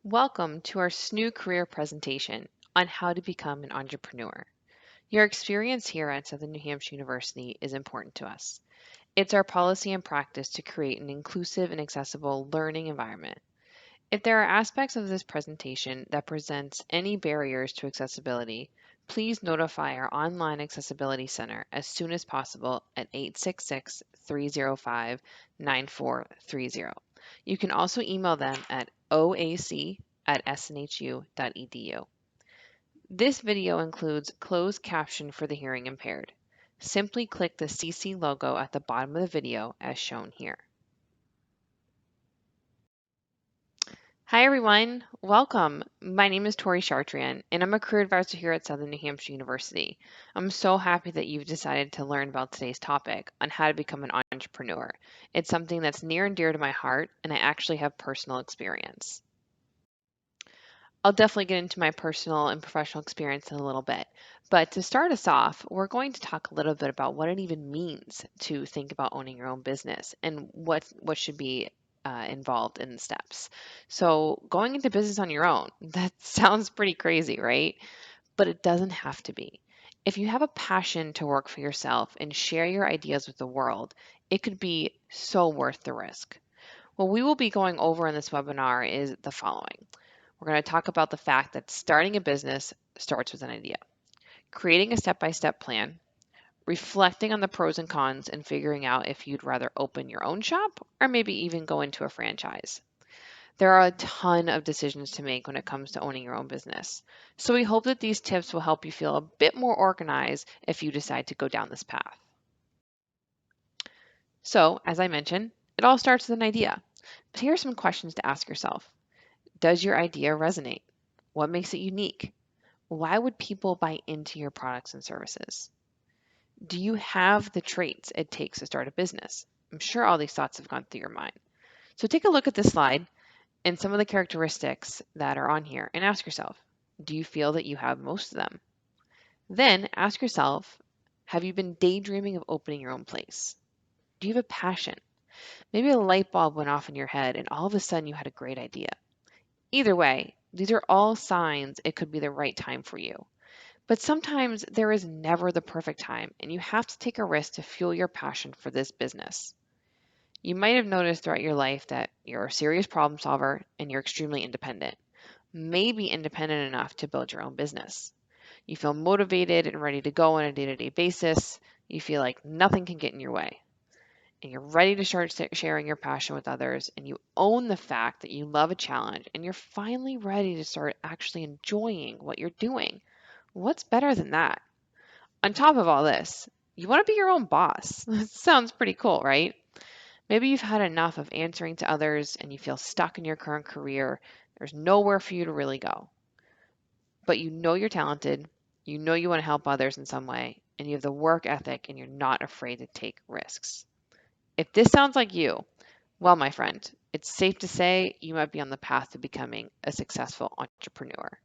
Welcome to our SNHU career presentation on how to become an entrepreneur. Your experience here at Southern New Hampshire University is important to us. It's our policy and practice to create an inclusive and accessible learning environment. If there are aspects of this presentation that presents any barriers to accessibility, please notify our online accessibility center as soon as possible at 866-305-9430. You can also email them at oac@snhu.edu. This video includes closed caption for the hearing impaired. Simply click the CC logo at the bottom of the video as shown here. Hi everyone, welcome. My name is Tori Chartrand and I'm a career advisor here at Southern New Hampshire University. I'm so happy that you've decided to learn about today's topic on how to become an entrepreneur. It's something that's near and dear to my heart and I actually have personal experience. I'll definitely get into my personal and professional experience in a little bit. But to start us off, we're going to talk a little bit about what it even means to think about owning your own business and what should be involved in the steps. So going into business on your own, that sounds pretty crazy, right? But it doesn't have to be. If you have a passion to work for yourself and share your ideas with the world, it could be so worth the risk. What we will be going over in this webinar is the following. We're going to talk about the fact that starting a business starts with an idea, creating a step-by-step plan, reflecting on the pros and cons and figuring out if you'd rather open your own shop or maybe even go into a franchise. There are a ton of decisions to make when it comes to owning your own business. So we hope that these tips will help you feel a bit more organized if you decide to go down this path. So, as I mentioned, it all starts with an idea. But here are some questions to ask yourself. Does your idea resonate? What makes it unique? Why would people buy into your products and services? Do you have the traits it takes to start a business? I'm sure all these thoughts have gone through your mind. So take a look at this slide and some of the characteristics that are on here and ask yourself, do you feel that you have most of them? Then ask yourself, have you been daydreaming of opening your own place? Do you have a passion? Maybe a light bulb went off in your head and all of a sudden you had a great idea. Either way, these are all signs it could be the right time for you. But sometimes there is never the perfect time, and you have to take a risk to fuel your passion for this business. You might have noticed throughout your life that you're a serious problem solver and you're extremely independent, maybe independent enough to build your own business. You feel motivated and ready to go on a day-to-day basis. You feel like nothing can get in your way. And you're ready to start sharing your passion with others, and you own the fact that you love a challenge, and you're finally ready to start actually enjoying what you're doing. What's better than that? On top of all this, you want to be your own boss. Sounds pretty cool, right? Maybe you've had enough of answering to others and you feel stuck in your current career. There's nowhere for you to really go. But you know you're talented, you know you want to help others in some way, and you have the work ethic and you're not afraid to take risks. If this sounds like you, well, my friend, it's safe to say you might be on the path to becoming a successful entrepreneur.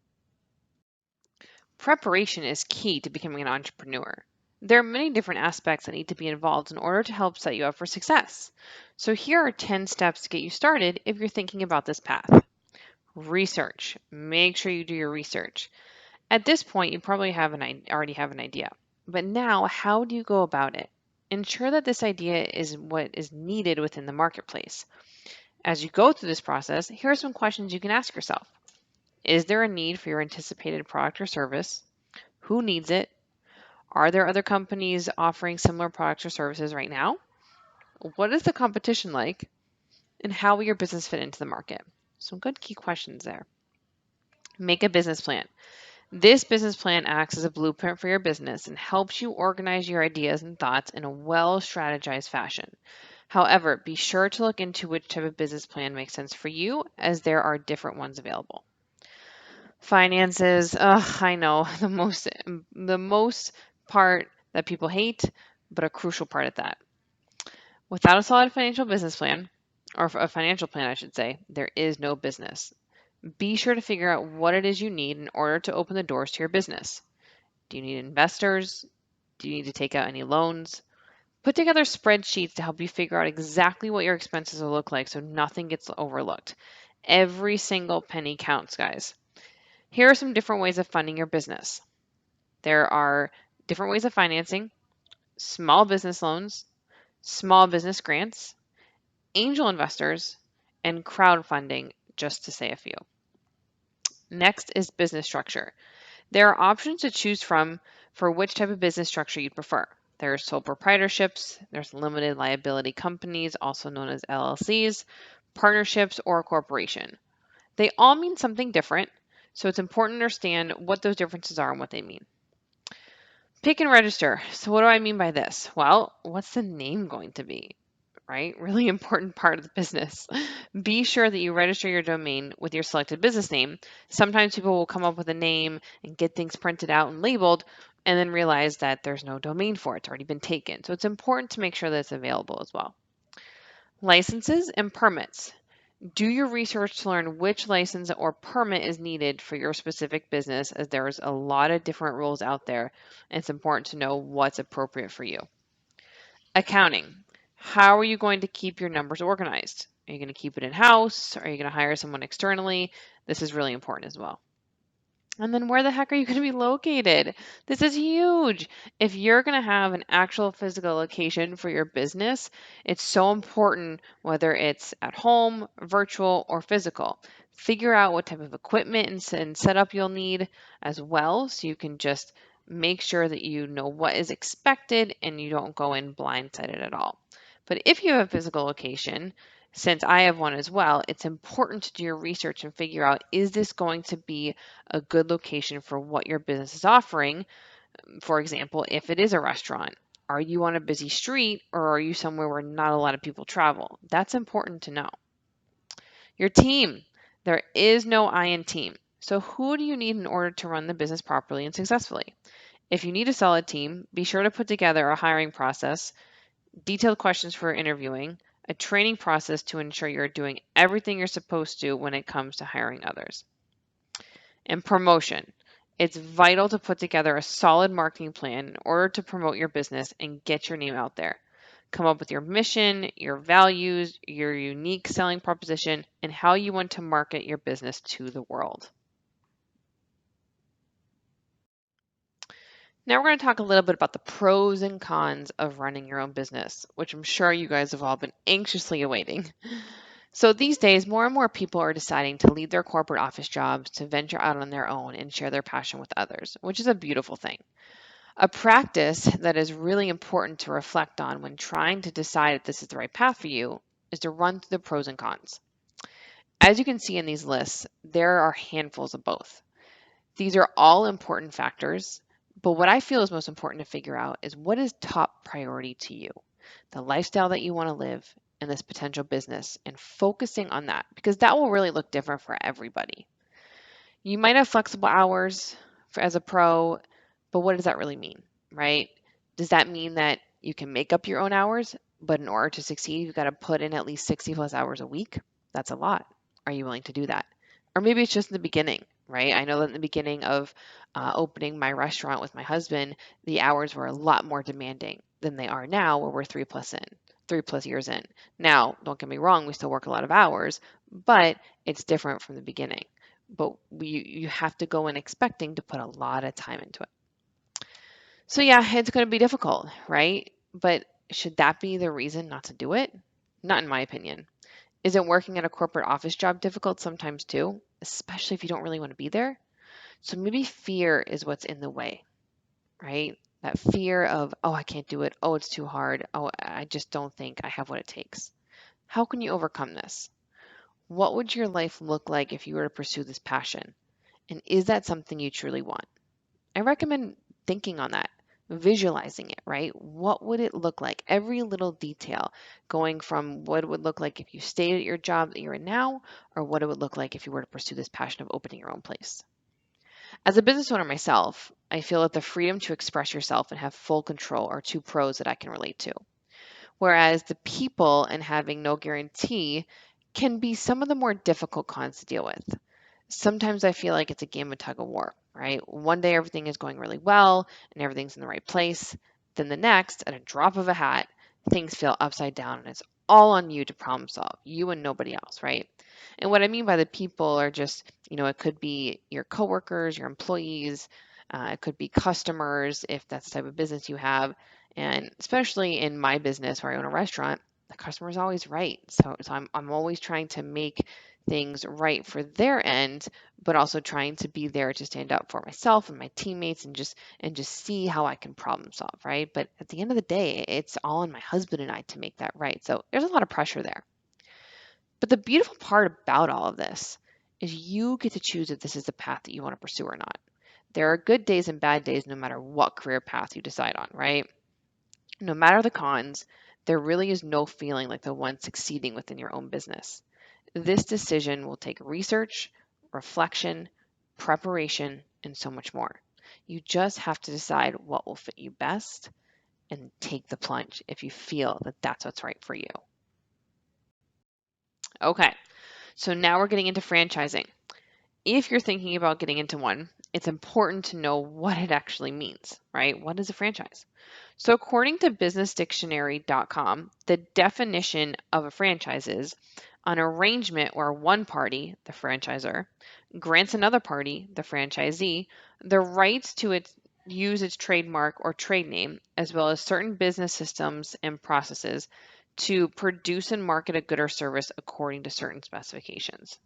Preparation is key to becoming an entrepreneur. There are many different aspects that need to be involved in order to help set you up for success. So here are 10 steps to get you started if you're thinking about this path. Research. Make sure you do your research. At this point, you probably already have an idea. But now, how do you go about it? Ensure that this idea is what is needed within the marketplace. As you go through this process, here are some questions you can ask yourself. Is there a need for your anticipated product or service? Who needs it? Are there other companies offering similar products or services right now? What is the competition like? And how will your business fit into the market? Some good key questions there. Make a business plan. This business plan acts as a blueprint for your business and helps you organize your ideas and thoughts in a well-strategized fashion. However, be sure to look into which type of business plan makes sense for you, as there are different ones available. Finances, I know, the most part that people hate, but a crucial part at that. Without a solid financial business plan, or a financial plan, I should say, there is no business. Be sure to figure out what it is you need in order to open the doors to your business. Do you need investors? Do you need to take out any loans? Put together spreadsheets to help you figure out exactly what your expenses will look like so nothing gets overlooked. Every single penny counts, guys. Here are some different ways of funding your business. There are different ways of financing: small business loans, small business grants, angel investors, and crowdfunding, just to say a few. Next is business structure. There are options to choose from for which type of business structure you'd prefer. There's sole proprietorships, there's limited liability companies, also known as LLCs, partnerships, or a corporation. They all mean something different, so it's important to understand what those differences are and what they mean. Pick and register. So what do I mean by this? Well, what's the name going to be? Right? Really important part of the business. Be sure that you register your domain with your selected business name. Sometimes people will come up with a name and get things printed out and labeled and then realize that there's no domain for it. It's already been taken. So it's important to make sure that it's available as well. Licenses and permits. Do your research to learn which license or permit is needed for your specific business, as there's a lot of different rules out there, and it's important to know what's appropriate for you. Accounting. How are you going to keep your numbers organized? Are you going to keep it in-house? Are you going to hire someone externally? This is really important as well. And then where the heck are you going to be located? This is huge. If you're going to have an actual physical location for your business, it's so important whether it's at home, virtual, or physical. Figure out what type of equipment and setup you'll need as well, so you can just make sure that you know what is expected and you don't go in blindsided at all. But if you have a physical location, since I have one as well, it's important to do your research and figure out, is this going to be a good location for what your business is offering? For example, if it is a restaurant, are you on a busy street or are you somewhere where not a lot of people travel? That's important to know. Your team. There is no I in team. So who do you need in order to run the business properly and successfully? If you need a solid team, be sure to put together a hiring process, detailed questions for interviewing, a training process to ensure you're doing everything you're supposed to when it comes to hiring others. And promotion. It's vital to put together a solid marketing plan in order to promote your business and get your name out there. Come up with your mission, your values, your unique selling proposition, and how you want to market your business to the world. Now we're going to talk a little bit about the pros and cons of running your own business, which I'm sure you guys have all been anxiously awaiting. So these days, more and more people are deciding to leave their corporate office jobs to venture out on their own and share their passion with others, which is a beautiful thing. A practice that is really important to reflect on when trying to decide if this is the right path for you is to run through the pros and cons. As you can see in these lists, there are handfuls of both. These are all important factors, but what I feel is most important to figure out is what is top priority to you, the lifestyle that you want to live, and this potential business, and focusing on that, because that will really look different for everybody. You might have flexible hours as a pro, but what does that really mean, right? Does that mean that you can make up your own hours, but in order to succeed, you've got to put in at least 60 plus hours a week? That's a lot. Are you willing to do that? Or maybe it's just in the beginning, right? I know that in the beginning of opening my restaurant with my husband, the hours were a lot more demanding than they are now, where we're 3+ years in. Now, don't get me wrong, we still work a lot of hours, but it's different from the beginning. But you have to go in expecting to put a lot of time into it. So yeah, it's going to be difficult, right? But should that be the reason not to do it? Not in my opinion. Isn't working at a corporate office job difficult sometimes too, especially if you don't really want to be there? So maybe fear is what's in the way, right? That fear of, oh, I can't do it. Oh, it's too hard. Oh, I just don't think I have what it takes. How can you overcome this? What would your life look like if you were to pursue this passion? And is that something you truly want? I recommend thinking on that, visualizing it, right? What would it look like? Every little detail, going from what it would look like if you stayed at your job that you're in now, or what it would look like if you were to pursue this passion of opening your own place. As a business owner myself, I feel that the freedom to express yourself and have full control are two pros that I can relate to. Whereas the people and having no guarantee can be some of the more difficult cons to deal with. Sometimes I feel like it's a game of tug of war, right? One day everything is going really well and everything's in the right place. Then the next, at a drop of a hat, things feel upside down and it's all on you to problem solve, you and nobody else, right? And what I mean by the people are just, it could be your coworkers, your employees, it could be customers if that's the type of business you have. And especially in my business where I own a restaurant, the customer is always right. So I'm always trying to make things right for their end, but also trying to be there to stand up for myself and my teammates and just see how I can problem solve, right? But at the end of the day, it's all on my husband and I to make that right. So there's a lot of pressure there. But the beautiful part about all of this is you get to choose if this is the path that you want to pursue or not. There are good days and bad days no matter what career path you decide on, right? No matter the cons, there really is no feeling like the one succeeding within your own business. This decision will take research, reflection, preparation, and so much more. You just have to decide what will fit you best and take the plunge if you feel that that's what's right for you. Okay, so now we're getting into franchising. If you're thinking about getting into one, it's important to know what it actually means, right? What is a franchise? So, according to businessdictionary.com, the definition of a franchise is an arrangement where one party, the franchisor, grants another party, the franchisee, the rights to use its trademark or trade name, as well as certain business systems and processes to produce and market a good or service according to certain specifications.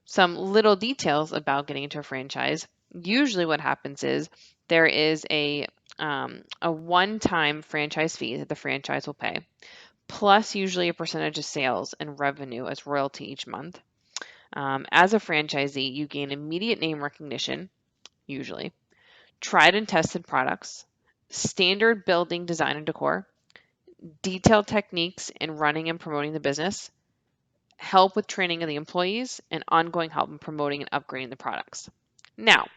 Some little details about getting into a franchise. Usually what happens is there is a one-time franchise fee that the franchise will pay, plus usually a percentage of sales and revenue as royalty each month. As a franchisee, you gain immediate name recognition, usually, tried and tested products, standard building design and decor, detailed techniques in running and promoting the business, help with training of the employees, and ongoing help in promoting and upgrading the products. Now,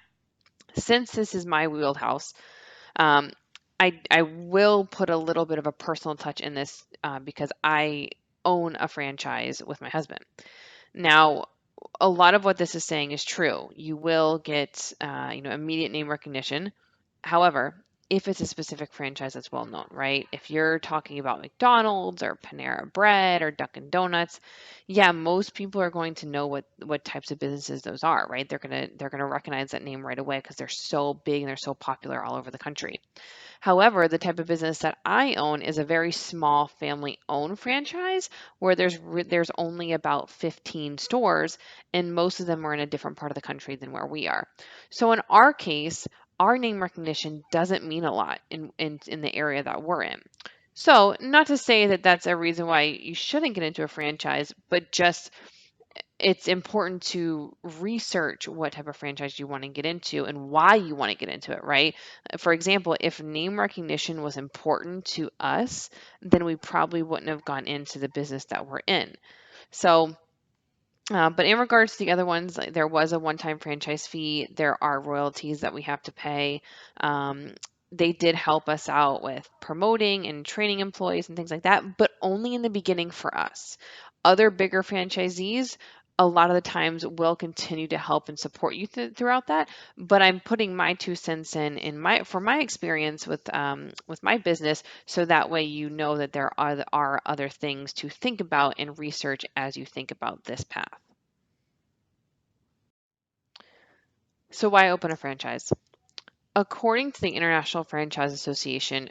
since this is my wheelhouse, um, I will put a little bit of a personal touch in this because I own a franchise with my husband. Now, a lot of what this is saying is true. You will get, immediate name recognition. However, if it's a specific franchise that's well known, right? If you're talking about McDonald's or Panera Bread or Dunkin' Donuts, yeah, most people are going to know what types of businesses those are, right? They're gonna recognize that name right away because they're so big and they're so popular all over the country. However, the type of business that I own is a very small family-owned franchise where there's only about 15 stores, and most of them are in a different part of the country than where we are. So in our case, our name recognition doesn't mean a lot in the area that we're in. So, not to say that that's a reason why you shouldn't get into a franchise, but just it's important to research what type of franchise you want to get into and why you want to get into it, right? For example, if name recognition was important to us, then we probably wouldn't have gone into the business that we're in. So, but in regards to the other ones, like, there was a one-time franchise fee. There are royalties that we have to pay. Um, they did help us out with promoting and training employees and things like that, but only in the beginning for us. Other bigger franchisees, a lot of the times will continue to help and support you throughout that. But I'm putting my 2 cents in my for my experience with my business, so that way you know that there are other things to think about and research as you think about this path. So why open a franchise? According to the International Franchise Association,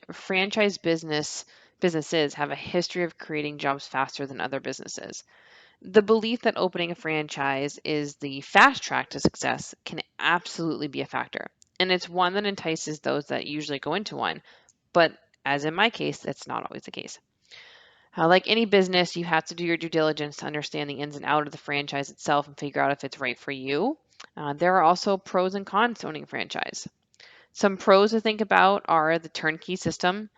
businesses have a history of creating jobs faster than other businesses. The belief that opening a franchise is the fast track to success can absolutely be a factor, and it's one that entices those that usually go into one. But as in my case, that's not always the case. Like any business, you have to do your due diligence to understand the ins and outs of the franchise itself and figure out if it's right for you. There are also pros and cons to owning a franchise. Some pros to think about are the turnkey system,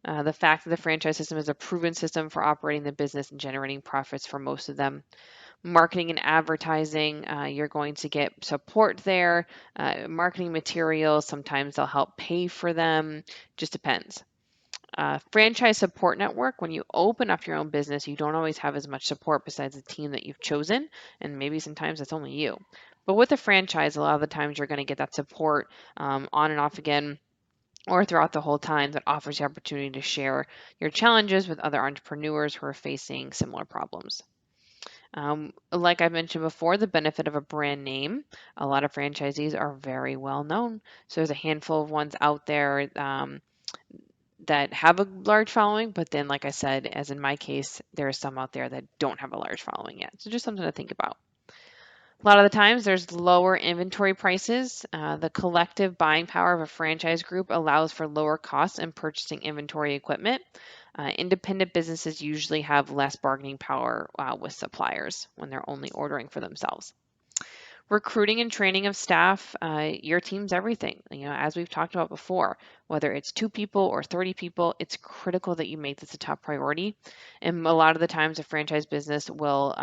the fact that the franchise system is a proven system for operating the business and generating profits for most of them. Marketing and advertising, you're going to get support there. Marketing materials, sometimes they'll help pay for them, just depends. Franchise support network, when you open up your own business, you don't always have as much support besides the team that you've chosen, and maybe sometimes it's only you. But with a franchise, a lot of the times you're going to get that support on and off again. or throughout the whole time that offers the opportunity to share your challenges with other entrepreneurs who are facing similar problems. Like I mentioned before, the benefit of a brand name. A lot of franchisees are very well known. So there's a handful of ones out there that have a large following, but then, like I said, as in my case, there are some out there that don't have a large following yet. So just something to think about. A lot of the times there's lower inventory prices. The collective buying power of a franchise group allows for lower costs in purchasing inventory equipment. Independent businesses usually have less bargaining power with suppliers when they're only ordering for themselves. Recruiting and training of staff, your team's everything. As we've talked about before, whether it's 2 people or 30 people, it's critical that you make this a top priority. And a lot of the times, a franchise business will,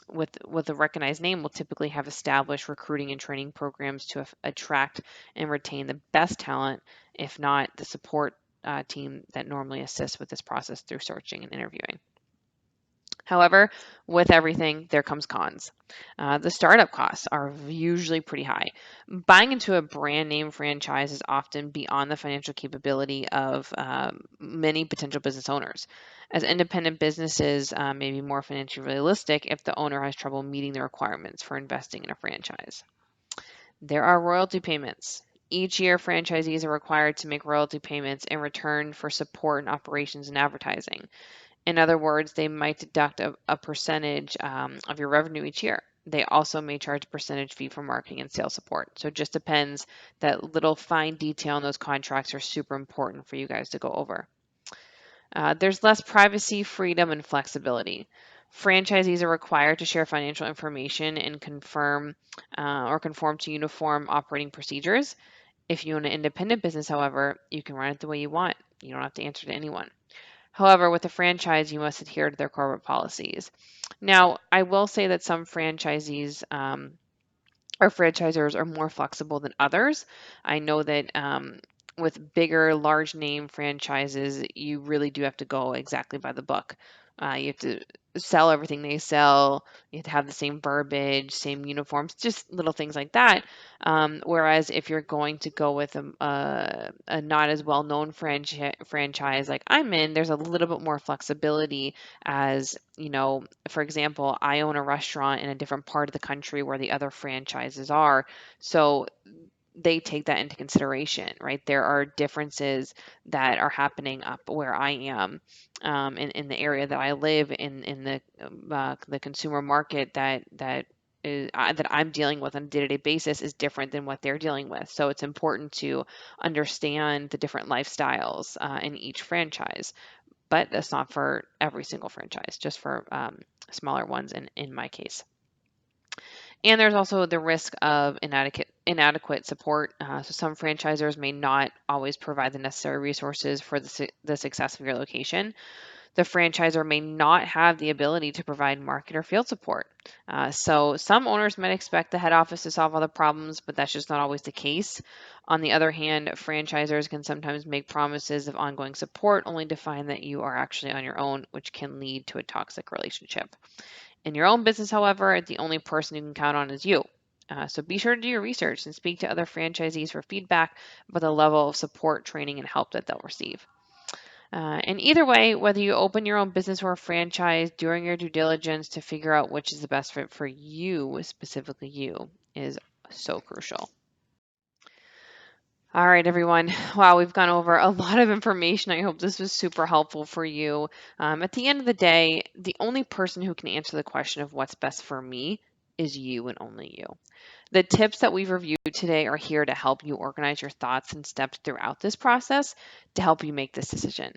with a recognized name, will typically have established recruiting and training programs to attract and retain the best talent, if not the support team that normally assists with this process through searching and interviewing. However, with everything, there comes cons. The startup costs are usually pretty high. Buying into a brand name franchise is often beyond the financial capability of many potential business owners. As independent businesses may be more financially realistic if the owner has trouble meeting the requirements for investing in a franchise. There are royalty payments. Each year, franchisees are required to make royalty payments in return for support in operations and advertising. In other words, they might deduct a percentage of your revenue each year. They also may charge a percentage fee for marketing and sales support. So it just depends. That little fine detail in those contracts are super important for you guys to go over. There's less privacy, freedom, and flexibility. Franchisees are required to share financial information and confirm or conform to uniform operating procedures. If you own an independent business, however, you can run it the way you want. You don't have to answer to anyone. However, with a franchise, you must adhere to their corporate policies. Now, I will say that some franchisees or franchisors are more flexible than others. I know that with bigger, large name franchises, you really do have to go exactly by the book. You have to sell everything they sell. You have to have the same verbiage, same uniforms, just little things like that. Whereas if you're going to go with a not as well-known franchise like I'm in, there's a little bit more flexibility. As for example, I own a restaurant in a different part of the country where the other franchises are. So they take that into consideration, right? There are differences that are happening up where I am, in the area that I live in the consumer market that I'm dealing with on a day-to-day basis is different than what they're dealing with. So it's important to understand the different lifestyles in each franchise. But that's not for every single franchise, just for smaller ones in my case. And there's also the risk of inadequate support. So some franchisors may not always provide the necessary resources for the success of your location. The franchisor may not have the ability to provide market or field support. So some owners might expect the head office to solve all the problems, but that's just not always the case. On the other hand, franchisors can sometimes make promises of ongoing support only to find that you are actually on your own, which can lead to a toxic relationship. In your own business, however, the only person you can count on is you. So be sure to do your research and speak to other franchisees for feedback about the level of support, training, and help that they'll receive. And either way, whether you open your own business or a franchise, doing your due diligence to figure out which is the best fit for you, specifically you, is so crucial. All right, everyone. Wow, we've gone over a lot of information. I hope this was super helpful for you. At the end of the day, the only person who can answer the question of what's best for me is you and only you. The tips that we've reviewed today are here to help you organize your thoughts and steps throughout this process to help you make this decision.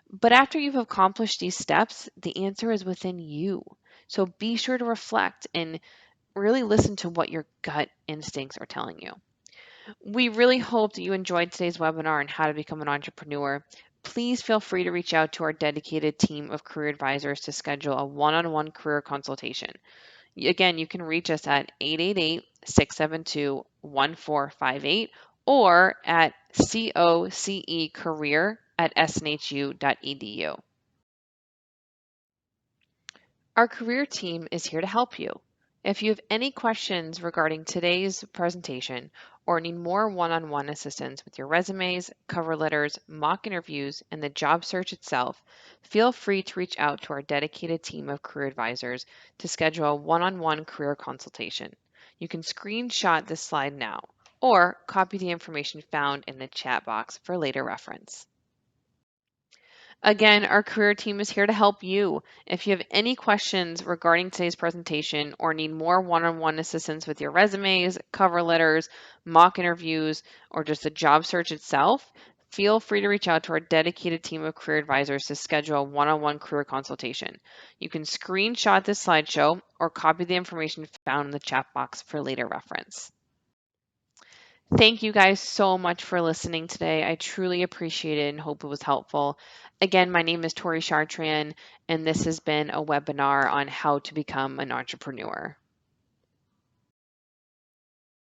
But after you've accomplished these steps, the answer is within you. So be sure to reflect and really listen to what your gut instincts are telling you. We really hope that you enjoyed today's webinar on how to become an entrepreneur. Please feel free to reach out to our dedicated team of career advisors to schedule a one-on-one career consultation. Again, you can reach us at 888-672-1458 or at cocecareer@snhu.edu. Our career team is here to help you. If you have any questions regarding today's presentation or need more one-on-one assistance with your resumes, cover letters, mock interviews, and the job search itself, feel free to reach out to our dedicated team of career advisors to schedule a one-on-one career consultation. You can screenshot this slide now or copy the information found in the chat box for later reference. Again, our career team is here to help you. If you have any questions regarding today's presentation or need more one-on-one assistance with your resumes, cover letters, mock interviews, or just the job search itself, feel free to reach out to our dedicated team of career advisors to schedule a one-on-one career consultation. You can screenshot this slideshow or copy the information found in the chat box for later reference. Thank you guys so much for listening today. I truly appreciate it and hope it was helpful. Again, my name is Tori Chartrand, and this has been a webinar on how to become an entrepreneur.